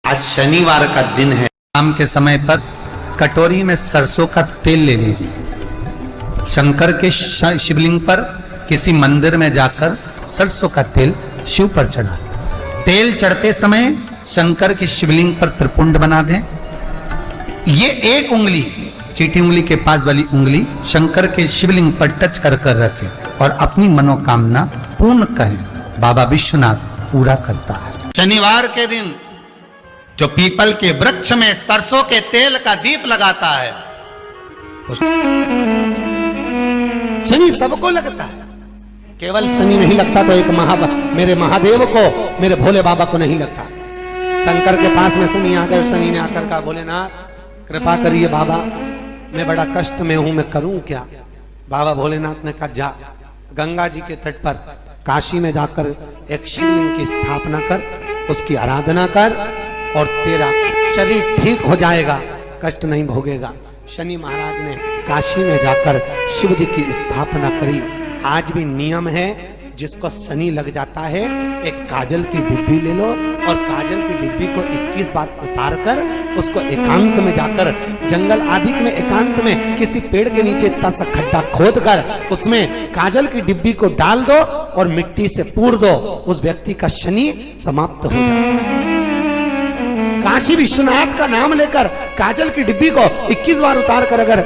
आज शनिवार का दिन है। शाम के समय पर कटोरी में सरसों का तेल ले लीजिए। शंकर के शिवलिंग पर किसी मंदिर में जाकर सरसों का तेल शिव पर चढ़ा। तेल चढ़ते समय शंकर के शिवलिंग पर त्रिपुंड बना दें। ये एक उंगली, चीटी उंगली के पास वाली उंगली शंकर के शिवलिंग पर टच कर कर रखें और अपनी मनोकामना पूर्ण करें। बाबा विश्वनाथ पूरा करता है। शनिवार के दिन जो पीपल के वृक्ष में सरसों के तेल का दीप लगाता है, शनि सबको लगता है, केवल शनि नहीं लगता तो एक मेरे महादेव को, मेरे भोले बाबा को नहीं लगता। शंकर के पास में शनि आ गए। शनि ने आकर कहा, भोलेनाथ कृपा करिए बाबा, मैं बड़ा कष्ट में हूं, मैं करूं क्या? बाबा भोलेनाथ ने कहा, जा गंगा जी के तट पर काशी में जाकर एक शिवलिंग की स्थापना कर, उसकी आराधना कर और तेरा शरीर ठीक हो जाएगा, कष्ट नहीं भोगेगा। शनि महाराज ने काशी में जाकर शिव जी की स्थापना करी। आज भी नियम है, जिसको शनि लग जाता है एक काजल की डिब्बी ले लो और काजल की डिब्बी को 21 बार उतार कर उसको एकांत में जाकर, जंगल आदि में एकांत में किसी पेड़ के नीचे इतना सा खड्डा खोद कर उसमें काजल की डिब्बी को डाल दो और मिट्टी से पूर दो, उस व्यक्ति का शनि समाप्त हो जाता है। काशी विश्वनाथ का नाम लेकर काजल की डिब्बी को 21 बार उतार कर अगर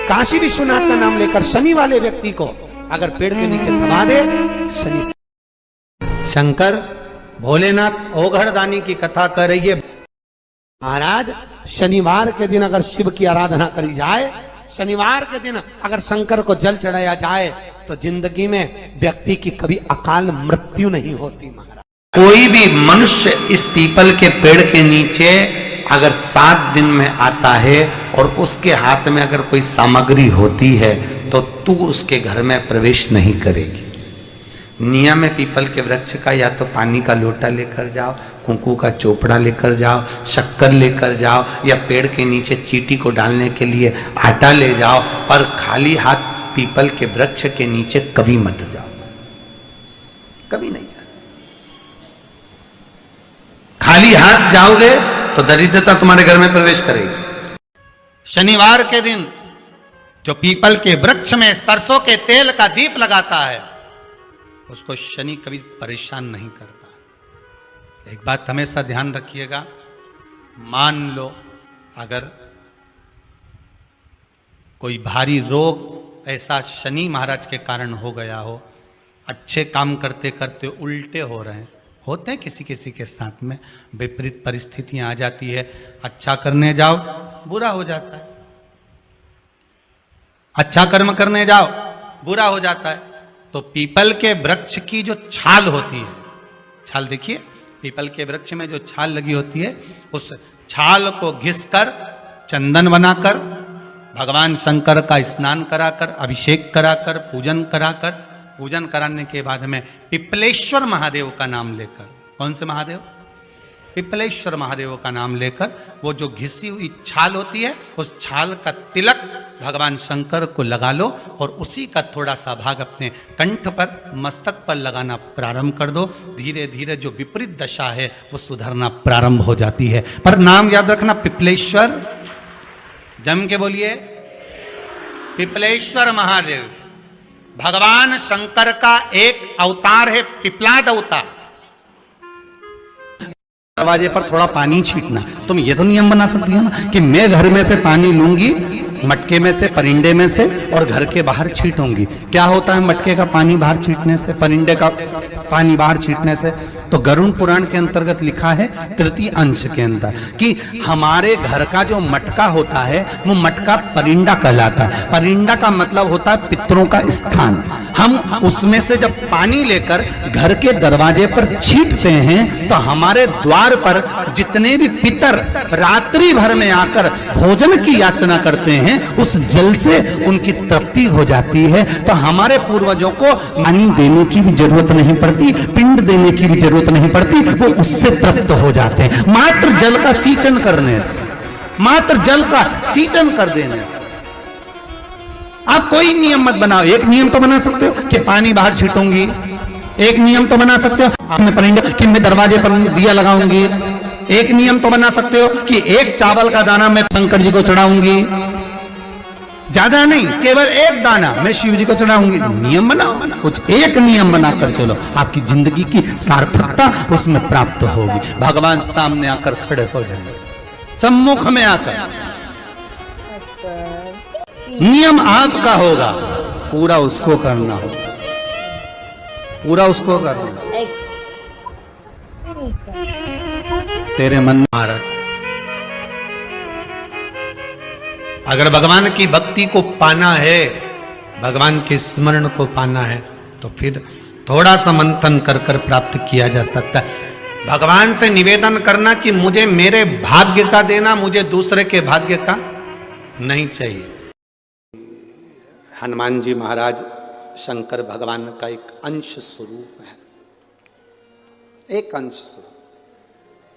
काशी विश्वनाथ का नाम लेकर शनि वाले व्यक्ति को अगर पेड़ के नीचे दबा दे, शनि। शंकर भोलेनाथ ओघड़दानी की कथा कर रही है। महाराज शनिवार के दिन अगर शिव की आराधना करी जाए, शनिवार के दिन अगर शंकर को जल चढ़ाया जाए तो जिंदगी में व्यक्ति की कभी अकाल मृत्यु नहीं होती। महाराज कोई भी मनुष्य इस पीपल के पेड़ के नीचे अगर 7 दिन में आता है और उसके हाथ में अगर कोई सामग्री होती है तो तू उसके घर में प्रवेश नहीं करेगी। नियम है पीपल के वृक्ष का, या तो पानी का लोटा लेकर जाओ, कुंकू का चोपड़ा लेकर जाओ, शक्कर लेकर जाओ, या पेड़ के नीचे चीटी को डालने के लिए आटा ले जाओ, पर खाली हाथ पीपल के वृक्ष के नीचे कभी मत जाओ, कभी नहीं जाओ। खाली हाथ जाओगे तो दरिद्रता तुम्हारे घर में प्रवेश करेगी। शनिवार के दिन जो पीपल के वृक्ष में सरसों के तेल का दीप लगाता है उसको शनि कभी परेशान नहीं करता। एक बात हमेशा ध्यान रखिएगा, मान लो अगर कोई भारी रोग ऐसा शनि महाराज के कारण हो गया हो, अच्छे काम करते करते उल्टे हो रहे हैं, होते हैं किसी किसी के साथ में, विपरीत परिस्थितियां आ जाती है, अच्छा करने जाओ बुरा हो जाता है, अच्छा कर्म करने जाओ बुरा हो जाता है। तो पीपल के वृक्ष की जो छाल होती है, छाल देखिए, पीपल के वृक्ष में जो छाल लगी होती है, उस छाल को घिसकर चंदन बनाकर भगवान शंकर का स्नान कराकर, अभिषेक कराकर, पूजन कराकर, पूजन कराने के बाद में पिपलेश्वर महादेव का नाम लेकर, कौन से महादेव? पिपलेश्वर महादेव का नाम लेकर वो जो घिसी हुई छाल होती है उस छाल का तिलक भगवान शंकर को लगा लो और उसी का थोड़ा सा भाग अपने कंठ पर, मस्तक पर लगाना प्रारंभ कर दो। धीरे धीरे जो विपरीत दशा है वो सुधरना प्रारंभ हो जाती है। पर नाम याद रखना, पिपलेश्वर, जम के बोलिए, पिपलेश्वर महादेव भगवान शंकर का एक अवतार है, पिपलाद अवतार। दरवाजे पर थोड़ा पानी छींटना। तुम ये तो नियम बना सकती है ना कि मैं घर में से पानी लूंगी, मटके में से, परिंदे में से, और घर के बाहर छींटूंगी। क्या होता है मटके का पानी बाहर छींटने से, परिंदे का पानी बाहर छींटने से? तो गरुड़ पुराण के अंतर्गत लिखा है तृतीय अंश के अंदर कि हमारे घर का जो मटका होता है वो मटका परिंदा कहलाता है। परिंदा का मतलब होता है पितरों का स्थान। हम उसमें से जब पानी लेकर घर के दरवाजे पर छींटते हैं तो हमारे द्वार पर जितने भी पितर रात्रि भर में आकर भोजन की याचना करते हैं उस जल से उनकी तृप्ति हो जाती है। तो हमारे पूर्वजों को पानी देने की भी जरूरत नहीं पड़ती, पिंड देने की भी जरूरत नहीं पड़ती, वो उससे तृप्त हो जाते हैं मात्र जल का सींचन करने से, मात्र जल का सींचन कर देने से। आप कोई नियम मत बनाओ। एक नियम तो बना सकते हो कि पानी बाहर छीटूंगी, एक नियम तो बना सकते हो आपने परिंदे कि मैं दरवाजे पर दिया लगाऊंगी, एक नियम तो बना सकते हो कि एक चावल का दाना मैं शंकर जी को चढ़ाऊंगी, ज्यादा नहीं, केवल एक दाना मैं शिव जी को चढ़ाऊंगी। नियम बनाओ, कुछ एक नियम बनाकर चलो, आपकी जिंदगी की सार्थकता उसमें प्राप्त होगी। भगवान सामने आकर खड़े हो जाएंगे, सम्मुख में आकर। नियम आपका होगा, पूरा उसको करना होगा, पूरा उसको करना। तेरे मन में महाराज, अगर भगवान की भक्ति को पाना है, भगवान के स्मरण को पाना है, तो फिर थोड़ा सा मंथन कर कर प्राप्त किया जा सकता है। भगवान से निवेदन करना कि मुझे मेरे भाग्य का देना, मुझे दूसरे के भाग्य का नहीं चाहिए। हनुमान जी महाराज शंकर भगवान का एक अंश स्वरूप है, एक अंश स्वरूप।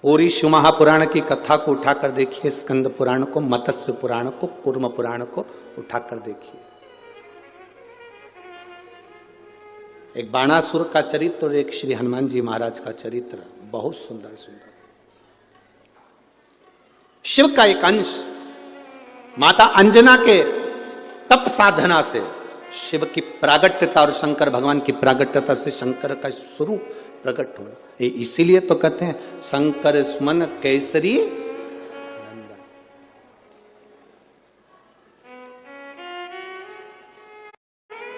पूरी शिव महापुराण की कथा को उठाकर देखिए, स्कंद पुराण को, मत्स्य पुराण को, कूर्म पुराण को उठाकर देखिए। एक बाणासुर का चरित्र और एक श्री हनुमान जी महाराज का चरित्र, बहुत सुंदर सुंदर। शिव का एक अंश माता अंजना के तप साधना से शिव की प्रागट्यता और शंकर भगवान की प्रागट्यता से शंकर का स्वरूप प्रकट होना। इसीलिए तो कहते हैं शंकर सुमन केसरी नंदन।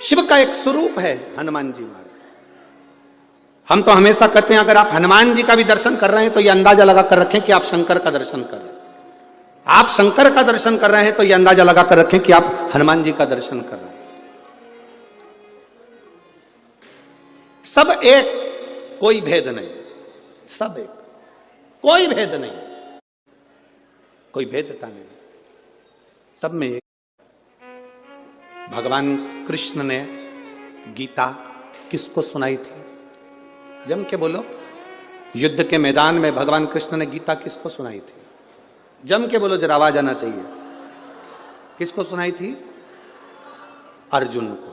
शिव का एक स्वरूप है हनुमान जी महाराज। हम तो हमेशा कहते हैं अगर आप हनुमान जी का भी दर्शन कर रहे हैं तो यह अंदाजा लगा कर रखें कि आप शंकर का दर्शन कर रहे हैं। आप शंकर का दर्शन कर रहे हैं तो यह अंदाजा लगा कर रखें कि आप हनुमान जी का दर्शन कर रहे हैं। सब एक, कोई भेद नहीं, सब एक, कोई भेद नहीं, कोई भेदता नहीं, सब में एक। भगवान कृष्ण ने गीता किसको सुनाई थी? जम के बोलो, युद्ध के मैदान में भगवान कृष्ण ने गीता किसको सुनाई थी? जम के बोलो, जरा आवाज आना चाहिए। किसको सुनाई थी? अर्जुन को।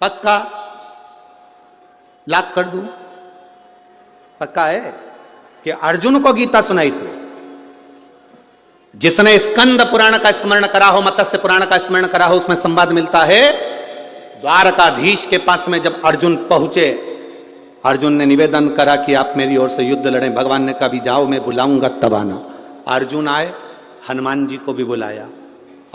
पक्का लाख कर दूं? पक्का है कि अर्जुन को गीता सुनाई थी। जिसने स्कंद पुराण का स्मरण करा हो, मत्स्य पुराण का स्मरण करा हो, उसमें संवाद मिलता है द्वारकाधीश के पास में जब अर्जुन पहुंचे, अर्जुन ने निवेदन करा कि आप मेरी ओर से युद्ध लड़ें। भगवान ने कहा भी जाओ, मैं बुलाऊंगा तब आना। अर्जुन आए, हनुमान जी को भी बुलाया।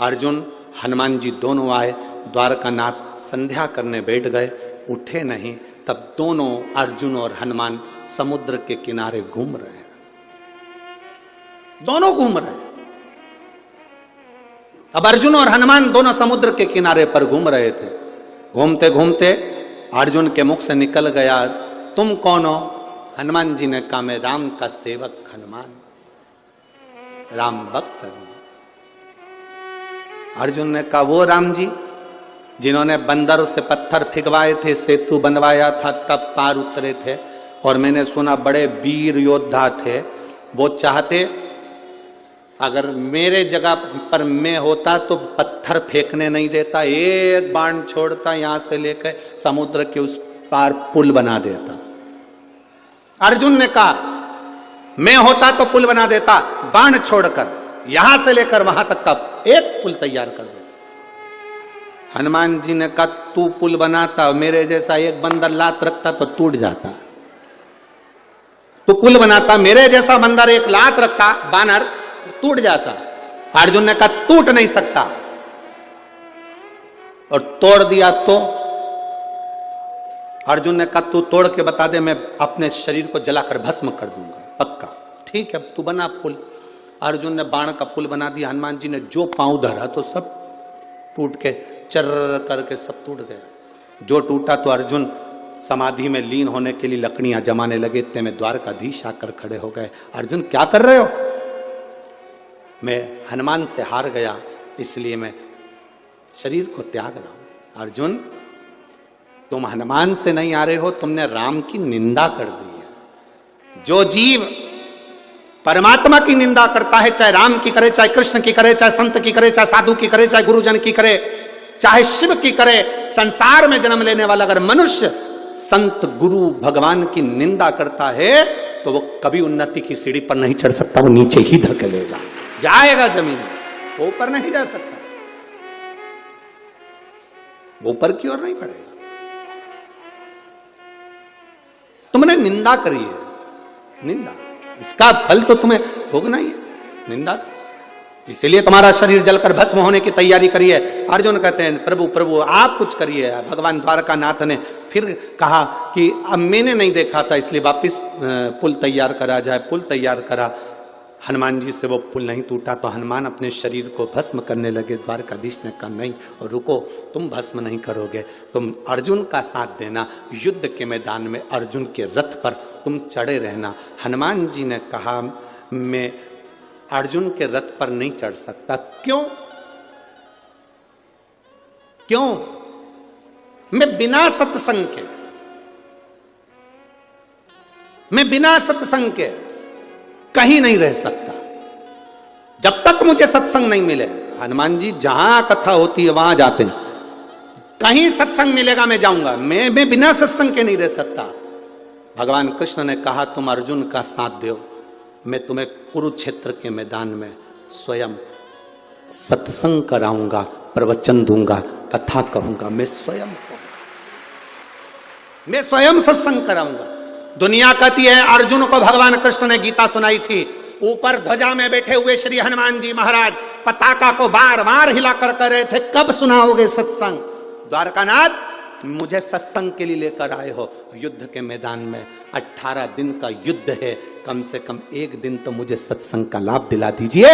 अर्जुन हनुमान जी दोनों आए, द्वारकानाथ संध्या करने बैठ गए, उठे नहीं। तब दोनों अर्जुन और हनुमान समुद्र के किनारे घूम रहे हैं, दोनों घूम रहे हैं। अब अर्जुन और हनुमान दोनों समुद्र के किनारे पर घूम रहे थे। घूमते घूमते अर्जुन के मुख से निकल गया, तुम कौन हो? हनुमान जी ने कहा, मैं राम का सेवक हनुमान, राम भक्त हूं। अर्जुन ने कहा, वो राम जी जिन्होंने बंदर से पत्थर फिगवाए थे, सेतु बनवाया था, तब पार उतरे थे, और मैंने सुना बड़े वीर योद्धा थे। वो चाहते अगर मेरे जगह पर मैं होता तो पत्थर फेंकने नहीं देता, एक बाण छोड़ता, यहां से लेकर समुद्र के उस पार पुल बना देता। अर्जुन ने कहा, मैं होता तो पुल बना देता, बाण छोड़कर यहां से लेकर वहां तक का एक पुल तैयार कर देता। हनुमान जी ने कहा, तू पुल बनाता, मेरे जैसा एक बंदर लात रखता तो टूट जाता। तू पुल बनाता, मेरे जैसा बंदर एक लात रखता, बानर, टूट जाता। अर्जुन ने कहा, टूट नहीं सकता, और तोड़ दिया तो? अर्जुन ने कहा, तू तोड़ के बता दे, मैं अपने शरीर को जलाकर भस्म कर दूंगा। पक्का, ठीक है, तू बना पुल। अर्जुन ने बाण का पुल बना दिया। हनुमान जी ने जो पांव धरा तो सब टूट के चर्र करके सब टूट गया। जो टूटा तो अर्जुन समाधि में लीन होने के लिए लकड़ियां जमाने लगे। इतने में द्वारकाधीश आकर खड़े हो गए। अर्जुन क्या कर रहे हो? मैं हनुमान से हार गया, इसलिए मैं शरीर को त्याग रहा हूं। अर्जुन, तुम हनुमान से नहीं आ रहे हो, तुमने राम की निंदा कर दी है। जो जीव परमात्मा की निंदा करता है, चाहे राम की करे, चाहे कृष्ण की करे, चाहे संत की करे, चाहे साधु की करे, चाहे गुरुजन की करे, चाहे शिव की करे, संसार में जन्म लेने वाला अगर मनुष्य संत गुरु भगवान की निंदा करता है तो वो कभी उन्नति की सीढ़ी पर नहीं चढ़ सकता, वो नीचे ही धकेलेगा, जाएगा जमीन, वो ऊपर नहीं जा सकता, वो ऊपर की ओर नहीं बढ़ेगा। तुमने निंदा करी है, निंदा, इसका फल तो तुम्हें भोगना ही है, निंदा। इसीलिए तुम्हारा शरीर जलकर भस्म होने की तैयारी करी है। अर्जुन कहते हैं प्रभु प्रभु आप कुछ करिए। भगवान द्वारकानाथ ने फिर कहा कि अब मैंने नहीं देखा था इसलिए वापिस पुल तैयार करा जाए। पुल तैयार करा, हनुमान जी से वो पुल नहीं टूटा तो हनुमान अपने शरीर को भस्म करने लगे। द्वारकाधीश ने कहा नहीं, और रुको, तुम भस्म नहीं करोगे, तुम अर्जुन का साथ देना, युद्ध के मैदान में अर्जुन के रथ पर तुम चढ़े रहना। हनुमान जी ने कहा मैं अर्जुन के रथ पर नहीं चढ़ सकता। क्यों? क्यों? मैं बिना सत्संग के, मैं बिना सत्संग के कहीं नहीं रह सकता जब तक मुझे सत्संग नहीं मिले। हनुमान जी जहां कथा होती है वहां जाते हैं, कहीं सत्संग मिलेगा मैं जाऊंगा, मैं बिना सत्संग के नहीं रह सकता। भगवान कृष्ण ने कहा तुम अर्जुन का साथ दो, मैं तुम्हें कुरुक्षेत्र के मैदान में स्वयं सत्संग कराऊंगा, प्रवचन दूंगा, कथा कहूंगा, मैं स्वयं सत्संग कराऊंगा। दुनिया कहती है अर्जुन को भगवान कृष्ण ने गीता सुनाई थी। ऊपर ध्वजा में बैठे हुए श्री हनुमान जी महाराज पताका को बार बार हिला कर रहे थे, कब सुनाओगे सत्संग? द्वारकानाथ मुझे सत्संग के लिए लेकर आए हो। युद्ध के मैदान में 18 दिन का युद्ध है, कम से कम एक दिन तो मुझे सत्संग का लाभ दिला दीजिए,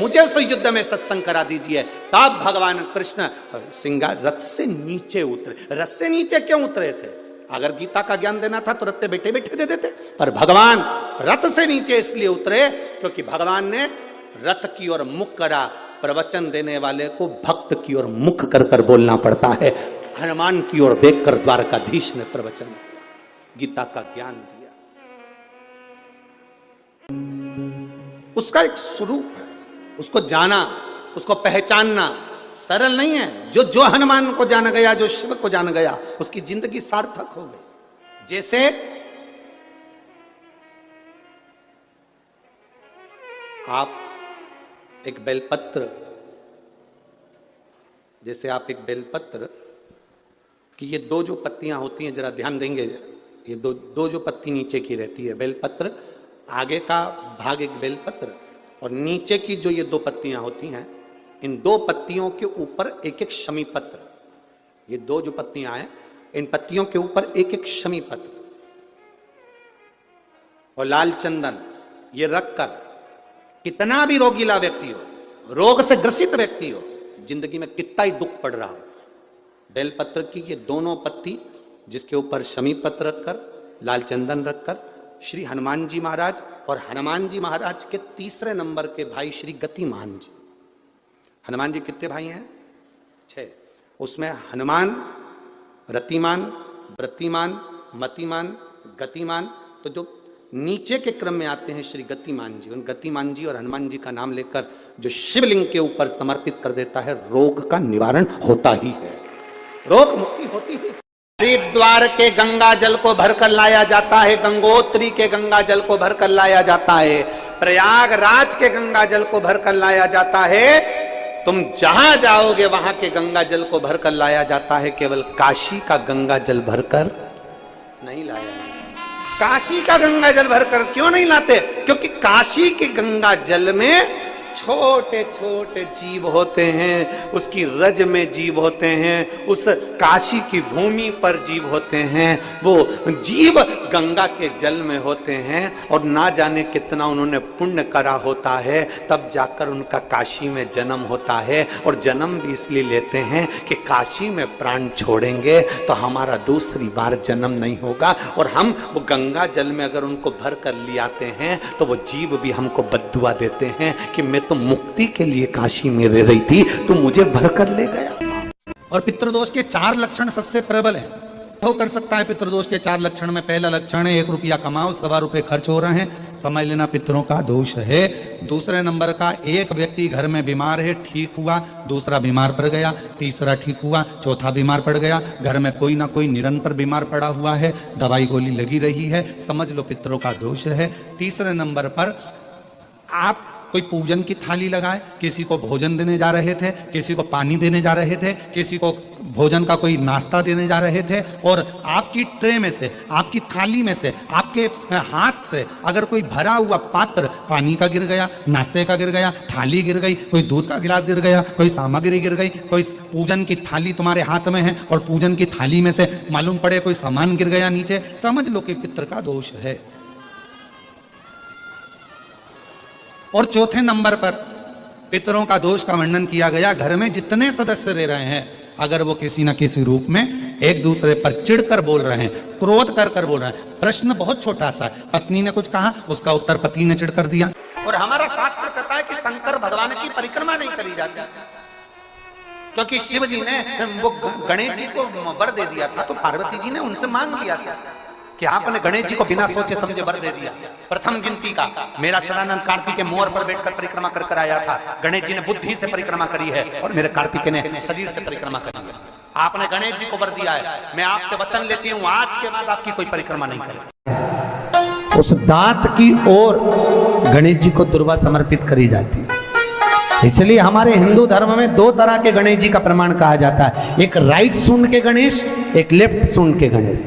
मुझे उस युद्ध में सत्संग करा दीजिए। तब भगवान कृष्ण सिंगार रथ से नीचे उतरे। रथ से नीचे क्यों उतरे थे? अगर गीता का ज्ञान देना था तो रथ पे बैठे बैठे दे देते, पर भगवान रथ से नीचे इसलिए उतरे क्योंकि भगवान ने रथ की ओर मुख करा। प्रवचन देने वाले को भक्त की ओर मुख कर कर बोलना पड़ता है। हनुमान की ओर देखकर द्वारकाधीश ने प्रवचन गीता का ज्ञान दिया। उसका एक स्वरूप है, उसको जाना, उसको पहचानना सरल नहीं है। जो हनुमान को जान गया, जो शिव को जान गया, उसकी जिंदगी सार्थक हो गई। जैसे आप एक बेलपत्र, जैसे आप एक बेलपत्र कि ये दो जो पत्तियां होती हैं, जरा ध्यान देंगे, ये दो जो पत्ती नीचे की रहती है बेलपत्र, आगे का भाग एक बेलपत्र और नीचे की जो ये दो पत्तियां होती हैं, इन दो पत्तियों के ऊपर एक एक शमी पत्र। ये दो जो पत्तियां हैं, इन पत्तियों के ऊपर एक एक शमी पत्र और लाल चंदन ये रखकर कितना भी रोगीला व्यक्ति हो, रोग से ग्रसित व्यक्ति हो, जिंदगी में कितना ही दुख पड़ रहा हो, बेलपत्र की ये दोनों पत्ती जिसके ऊपर शमी पत्र रखकर, लाल चंदन रखकर, श्री हनुमान जी महाराज और हनुमान जी महाराज के तीसरे नंबर के भाई श्री गतिमान जी। हनुमान जी कितने भाई हैं? 6। उसमें हनुमान, रतिमान, व्रतिमान, मतिमान, गतिमान, तो जो नीचे के क्रम में आते हैं श्री गतिमान जी, उन गतिमान जी और हनुमान जी का नाम लेकर जो शिवलिंग के ऊपर समर्पित कर देता है, रोग का निवारण होता ही है, रोग मुक्ति होती है। हरिद्वार के गंगा जल को भरकर लाया जाता है, गंगोत्री के गंगा जल को भरकर लाया जाता है, प्रयागराज के गंगा जल को भरकर लाया जाता है। तुम जहां जाओगे वहां के गंगा जल को भरकर लाया जाता है, केवल काशी का गंगा जल भरकर नहीं लाया जाता। काशी का गंगा जल भरकर क्यों नहीं लाते? क्योंकि काशी के गंगा जल में छोटे छोटे जीव होते हैं, उसकी रज में जीव होते हैं, उस काशी की भूमि पर जीव होते हैं। वो जीव गंगा के जल में होते हैं और ना जाने कितना उन्होंने पुण्य करा होता है, तब जाकर उनका काशी में जन्म होता है। और जन्म भी इसलिए लेते हैं कि काशी में प्राण छोड़ेंगे तो हमारा दूसरी बार जन्म नहीं होगा। और हम वो गंगा जल में अगर उनको भर कर ले आते हैं तो वो जीव भी हमको बद्दुआ देते हैं कि मैं तो मुक्ति के लिए काशी में रह रही थी, तू मुझे भर कर ले गया। और पितृदोष के 4 लक्षण सबसे प्रबल है। हो कर सकता है पितृदोष के 4 लक्षण में पहला लक्षण है 1 रुपया कमाओ, 1.25 रुपए खर्च हो रहे हैं, समझ लेना पितरों का दोष है। दूसरे नंबर का, एक व्यक्ति घर में बीमार है, ठीक हुआ, दूसरा बीमार पड़ गया, तीसरा ठीक हुआ, चौथा बीमार पड़ गया। घर में कोई ना कोई निरंतर बीमार पड़ा हुआ है, दवाई गोली लगी रही है, समझ लो पितरों का दोष है। तीसरे नंबर पर आप कोई पूजन की थाली लगाए, किसी को भोजन देने जा रहे थे, किसी को पानी देने जा रहे थे, किसी को भोजन का कोई नाश्ता देने जा रहे थे, और आपकी ट्रे में से, आपकी थाली में से, आपके हाथ से अगर कोई भरा हुआ पात्र पानी का गिर गया, नाश्ते का गिर गया, थाली गिर गई, कोई दूध का गिलास गिर गया, कोई सामग्री गिर गई, कोई पूजन की थाली तुम्हारे हाथ में है और पूजन की थाली में से मालूम पड़े कोई सामान गिर गया नीचे, समझ लो कि पितृ का दोष है। और चौथे नंबर पर पितरों का दोष का वर्णन किया गया, घर में जितने सदस्य रह रहे हैं, अगर वो किसी न किसी रूप में एक दूसरे पर चिढ़कर बोल रहे हैं, क्रोध कर कर बोल रहे हैं। प्रश्न बहुत छोटा सा है, पत्नी ने कुछ कहा, उसका उत्तर पति ने चिढ़ कर दिया। और हमारा शास्त्र कहता है कि शंकर भगवान की परिक्रमा नहीं करी जाती, क्योंकि शिव जी ने वो गणेश जी को वर दे दिया था, तो पार्वती जी ने उनसे मांग लिया था कि आपने गणेश जी को बिना सोचे समझे वर दे दिया। प्रथम गिनती का मेरा शरानंद कार्तिक के मोर पर बैठकर परिक्रमा कर कर आया था, गणेश जी ने बुद्धि से परिक्रमा करी है और मेरे कार्तिक ने शरीर से परिक्रमा करी है। आपने गणेश जी को वर दिया है, मैं आपसे वचन लेती हूँ आज के बाद आपकी कोई परिक्रमा नहीं करेगी। उस दांत की ओर गणेश जी को दुर्वा समर्पित करी जाती है। इसलिए हमारे हिंदू धर्म में दो तरह के गणेश जी का प्रमाण कहा जाता है, एक राइट सूंड के गणेश, एक लेफ्ट सूंड के गणेश।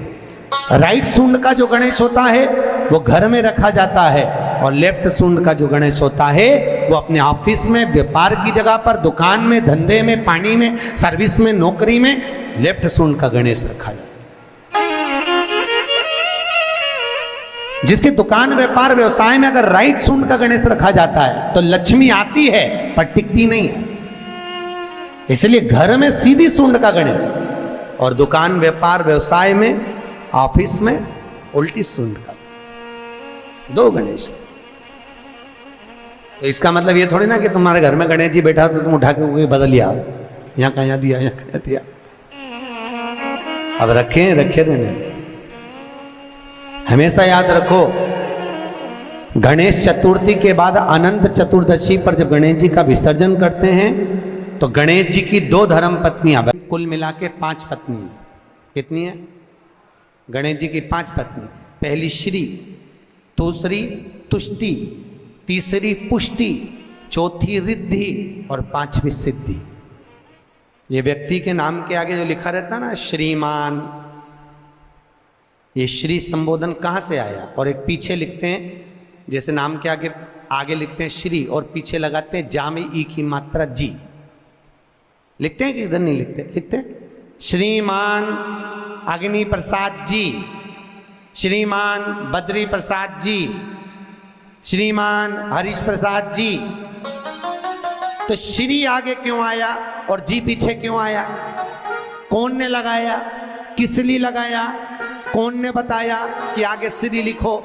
राइट सूंड का जो गणेश होता है वो घर में रखा जाता है, और लेफ्ट सूंड का जो गणेश होता है वो अपने ऑफिस में, व्यापार की जगह पर, दुकान में, धंधे में, पानी में, सर्विस में, नौकरी में लेफ्ट सूंड का गणेश रखा जाता है। जिसकी दुकान, व्यापार, व्यवसाय में अगर राइट सूंड का गणेश रखा जाता है तो लक्ष्मी आती है पर टिकती नहीं है। इसलिए घर में सीधी सूंड का गणेश और दुकान, व्यापार, व्यवसाय में, ऑफिस में उल्टी सूंड का, दो गणेश। तो इसका मतलब ये थोड़ी ना कि तुम्हारे घर में गणेश जी बैठा तो तुम उठा के बदल लिया, यहाँ कहाँ दिया, यहाँ कहाँ दिया। अब रखे रहने, हमेशा याद रखो, गणेश चतुर्थी के बाद अनंत चतुर्दशी पर जब गणेश जी का विसर्जन करते हैं तो गणेश जी की दो धर्म पत्नियां, कुल मिला के 5 पत्नी। कितनी है? गणेश जी की 5 पत्नी। पहली श्री, दूसरी तुष्टि, तीसरी पुष्टि, चौथी रिद्धि और 5वीं सिद्धि। ये व्यक्ति के नाम के आगे जो लिखा रहता है ना श्रीमान, ये श्री संबोधन कहाँ से आया? और एक पीछे लिखते हैं, जैसे नाम के आगे लिखते हैं श्री और पीछे लगाते हैं जा में ई की मात्रा जी। लिखते हैं कि इधर नहीं लिखते? लिखते हैं श्रीमान अग्नि प्रसाद जी, श्रीमान बद्री प्रसाद जी, श्रीमान हरीश प्रसाद जी। तो श्री आगे क्यों आया और जी पीछे क्यों आया? कौन ने लगाया, किस लिए लगाया, कौन ने बताया कि आगे श्री लिखो?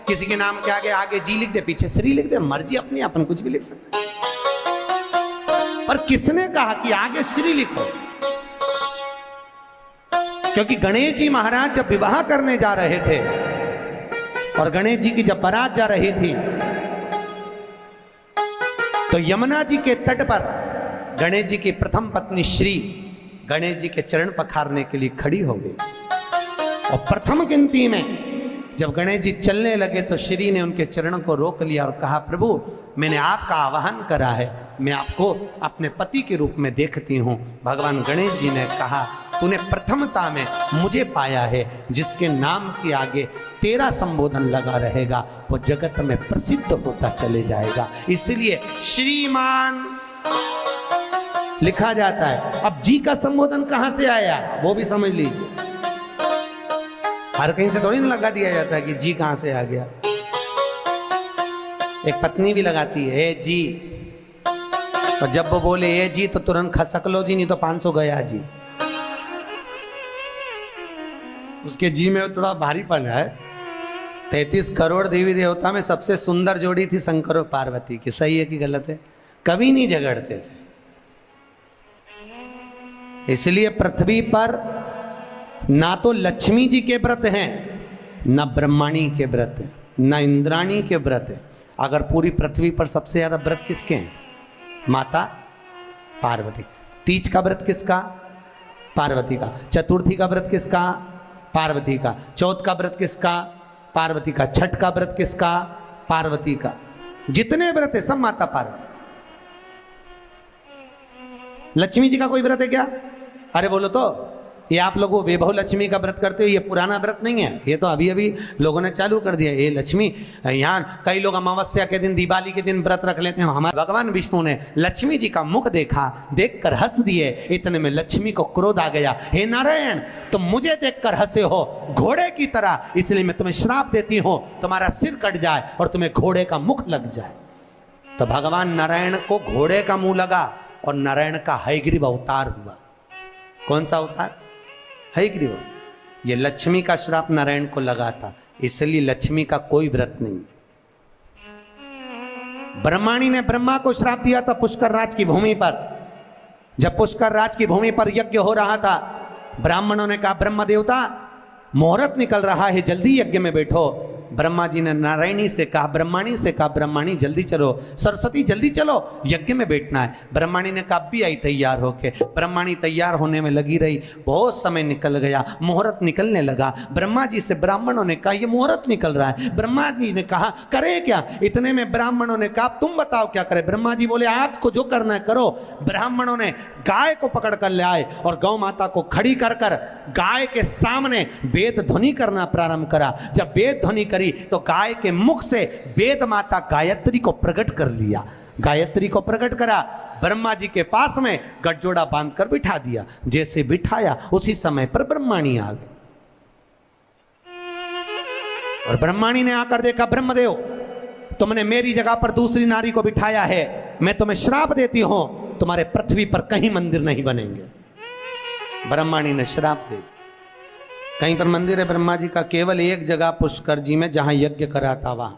किसी के नाम के आगे जी लिख दे, पीछे श्री लिख दे, मर्जी अपनी, अपन कुछ भी लिख सकते। पर किसने कहा कि आगे श्री लिखो? क्योंकि गणेश जी महाराज जब विवाह करने जा रहे थे और गणेश जी की जब बारात जा रही थी तो यमुना जी के तट पर गणेश जी की प्रथम पत्नी श्री गणेश जी के चरण पखारने के लिए खड़ी हो गई। और प्रथम गिनती में जब गणेश जी चलने लगे तो श्री ने उनके चरणों को रोक लिया और कहा, प्रभु मैंने आपका आवाहन करा है, मैं आपको अपने पति के रूप में देखती हूँ। भगवान गणेश जी ने कहा, तूने प्रथमता में मुझे पाया है, जिसके नाम के आगे तेरा संबोधन लगा रहेगा वो जगत में प्रसिद्ध होता चले जाएगा। इसलिए श्रीमान लिखा जाता है। अब जी का संबोधन कहां से आया वो भी समझ लीजिए। हर कहीं से थोड़ी ना लगा दिया जाता है कि जी कहां से आ गया। एक पत्नी भी लगाती है जी, और जब वो बोले ए जी तो तुरंत खसक लो जी, नहीं तो 500 गया जी। उसके जी में थोड़ा भारीपन है। 33 करोड़ देवी देवता में सबसे सुंदर जोड़ी थी शंकर और पार्वती की। सही है कि गलत है? कभी नहीं झगड़ते थे। इसलिए पृथ्वी पर ना तो लक्ष्मी जी के व्रत हैं ना ब्रह्माणी के व्रत हैं। ना इंद्राणी के व्रत है। अगर पूरी पृथ्वी पर सबसे ज्यादा व्रत किसके हैं? माता पार्वती। तीज का व्रत किसका? पार्वती का। चतुर्थी का व्रत किसका? पार्वती का। चौथ का व्रत किसका? पार्वती का। छठ का व्रत किसका? पार्वती का। जितने व्रत है सब माता पार्वती। लक्ष्मी जी का कोई व्रत है क्या? अरे बोलो तो, ये आप लोग वैभव लक्ष्मी का व्रत करते हो, ये पुराना व्रत नहीं है, ये तो अभी अभी लोगों ने चालू कर दिया। ये लक्ष्मी, यहाँ कई लोग अमावस्या के दिन, दिवाली के दिन व्रत रख लेते हैं। हमारे भगवान विष्णु ने लक्ष्मी जी का मुख देखा, देखकर हंस दिए। इतने में लक्ष्मी को क्रोध आ गया, हे नारायण तुम मुझे देखकर हंसे हो घोड़े की तरह, इसलिए मैं तुम्हें श्राप देती हूं, तुम्हारा सिर कट जाए और तुम्हें घोड़े का मुख लग जाए। तो भगवान नारायण को घोड़े का मुंह लगा और नारायण का हयग्रीव अवतार हुआ। कौन सा अवतार? हयग्रीव। ये लक्ष्मी का श्राप नारायण को लगा था, इसलिए लक्ष्मी का कोई व्रत नहीं। ब्रह्माणी ने ब्रह्मा को श्राप दिया था पुष्कर राज की भूमि पर। जब पुष्कर राज की भूमि पर यज्ञ हो रहा था, ब्राह्मणों ने कहा ब्रह्म देवता मुहूर्त निकल रहा है, जल्दी यज्ञ में बैठो। ब्रह्मा जी ने नारायणी से कहा, ब्रह्माणी से कहा, ब्रह्माणी जल्दी चलो, सरस्वती जल्दी चलो, यज्ञ में बैठना है। ब्रह्माणी ने कहा भी आई तैयार होके। ब्रह्माणी तैयार होने में लगी रही, बहुत समय निकल गया, मुहूर्त निकलने लगा। ब्रह्मा जी से ब्राह्मणों ने कहा ये मुहूर्त निकल रहा है। ब्रह्मा जी ने कहा करे क्या? इतने में ब्राह्मणों ने कहा तुम बताओ क्या करे? ब्रह्मा जी बोले आपको जो करना है करो। ब्राह्मणों ने गाय को पकड़ कर ले आए और गौ माता को खड़ी कर कर गाय के सामने वेद ध्वनि करना प्रारंभ करा। जब वेद ध्वनि करी तो गाय के मुख से वेद माता गायत्री को प्रकट कर लिया। गायत्री को प्रकट करा, ब्रह्मा जी के पास में गठजोड़ा बांधकर बिठा दिया। जैसे बिठाया उसी समय पर ब्रह्माणी आ गई और ब्रह्माणी ने आकर देखा ब्रह्मदेव तुमने मेरी जगह पर दूसरी नारी को बिठाया है, मैं तुम्हें श्राप देती हूं, तुम्हारे पृथ्वी पर कहीं मंदिर नहीं बनेंगे। ब्रह्माणी ने श्राप दे दिया। कहीं पर मंदिर है ब्रह्मा जी का? केवल एक जगह पुष्कर जी में, जहां यज्ञ करा था वहां।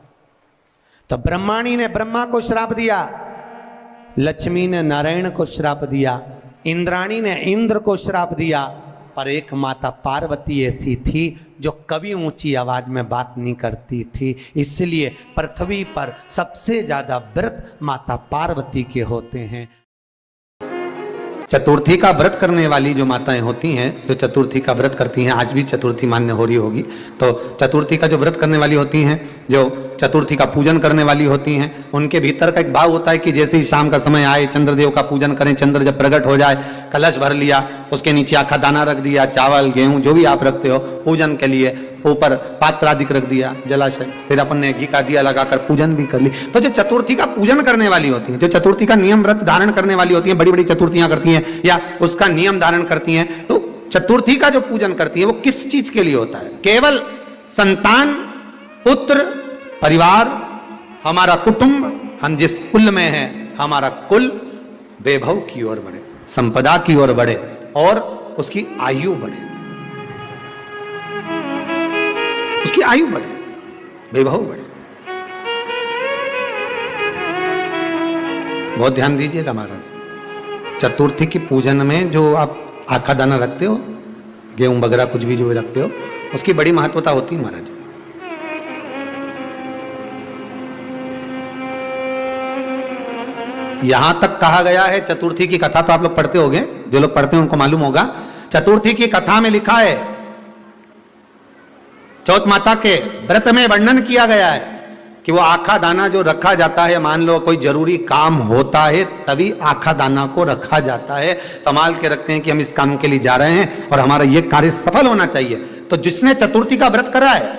तो ब्रह्माणी ने ब्रह्मा को श्राप दिया, लक्ष्मी ने नारायण को श्राप दिया, इंद्राणी ने इंद्र को श्राप दिया, पर एक माता पार्वती ऐसी थी जो कभी ऊंची आवाज में बात नहीं करती थी। इसलिए पृथ्वी पर सबसे ज्यादा व्रत माता पार्वती के होते हैं। चतुर्थी का व्रत करने वाली जो माताएं होती हैं, जो चतुर्थी का व्रत करती हैं, आज भी चतुर्थी मान्य हो रही होगी, तो चतुर्थी का जो व्रत करने वाली होती हैं, जो चतुर्थी का पूजन करने वाली होती हैं, उनके भीतर का एक भाव होता है कि जैसे ही शाम का समय आए चंद्रदेव का पूजन करें। चंद्र जब प्रकट हो जाए, कलश भर लिया, उसके नीचे आखा दाना रख दिया, चावल गेहूं जो भी आप रखते हो पूजन के लिए, ऊपर पात्र आदि रख दिया, जलाशय, फिर अपन ने घी का दिया लगाकर पूजन भी कर ली। तो जो चतुर्थी का पूजन करने वाली होती है, जो चतुर्थी का नियम व्रत धारण करने वाली होती है, बड़ी बड़ी चतुर्थियां करती हैं या उसका नियम धारण करती हैं, तो चतुर्थी का जो पूजन करती है वो किस चीज के लिए होता है? केवल संतान, पुत्र, परिवार, हमारा कुटुंब, हम जिस कुल में हैं, हमारा कुल वैभव की ओर बढ़े, संपदा की ओर बढ़े और उसकी आयु बढ़े, उसकी आयु बढ़े, वैभव बढ़े। बहुत ध्यान दीजिएगा महाराज। चतुर्थी की पूजन में जो आप आखा दाना रखते हो, गेहूं वगैरह कुछ भी जो रखते हो, उसकी बड़ी महत्वता होती है महाराज। यहां तक कहा गया है, चतुर्थी की कथा तो आप लोग पढ़ते होंगे, जो लोग पढ़ते हैं उनको मालूम होगा। चतुर्थी की कथा में लिखा है, चौथ माता के व्रत में वर्णन किया गया है कि वो आखा दाना जो रखा जाता है, मान लो कोई जरूरी काम होता है तभी आखा दाना को रखा जाता है, संभाल के रखते हैं कि हम इस काम के लिए जा रहे हैं और हमारा ये कार्य सफल होना चाहिए। तो जिसने चतुर्थी का व्रत करा है,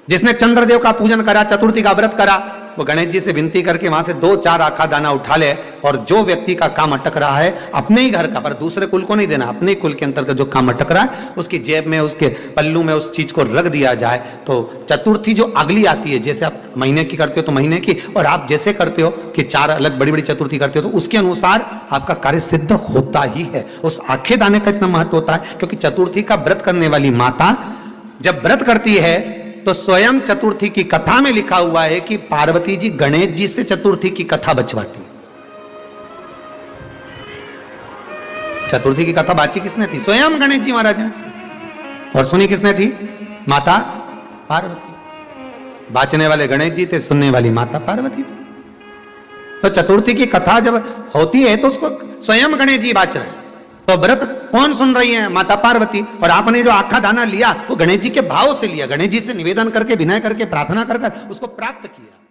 जिसने चंद्रदेव का पूजन करा, चतुर्थी का व्रत करा, वो गणेश जी से विनती करके वहां से 2-4 आखा दाना उठा ले और जो व्यक्ति का काम अटक रहा है अपने ही घर का, पर दूसरे कुल को नहीं देना, अपने कुल के अंतर्गत जो काम अटक रहा है उसकी जेब में, उसके पल्लू में उस चीज को रख दिया जाए। तो चतुर्थी जो अगली आती है, जैसे आप महीने की करते हो तो महीने की, और आप जैसे करते हो कि 4 अलग बड़ी बड़ी चतुर्थी करते हो तो उसके अनुसार आपका कार्य सिद्ध होता ही है। उस आखे दाने का इतना महत्व होता है क्योंकि चतुर्थी का व्रत करने वाली माता जब व्रत करती है तो स्वयं चतुर्थी की कथा में लिखा हुआ है कि पार्वती जी गणेश जी से चतुर्थी की कथा बचवाती। चतुर्थी की कथा बाची किसने थी? स्वयं गणेश जी महाराज ने। और सुनी किसने थी? माता पार्वती। बाचने वाले गणेश जी थे, सुनने वाली माता पार्वती थी। तो चतुर्थी की कथा जब होती है तो उसको स्वयं गणेश जी बाच रहे हैं। तो व्रत कौन सुन रही है? माता पार्वती। और आपने जो आखा दाना लिया वो गणेश जी के भाव से लिया, गणेश जी से निवेदन करके, विनय करके, प्रार्थना कर उसको प्राप्त किया।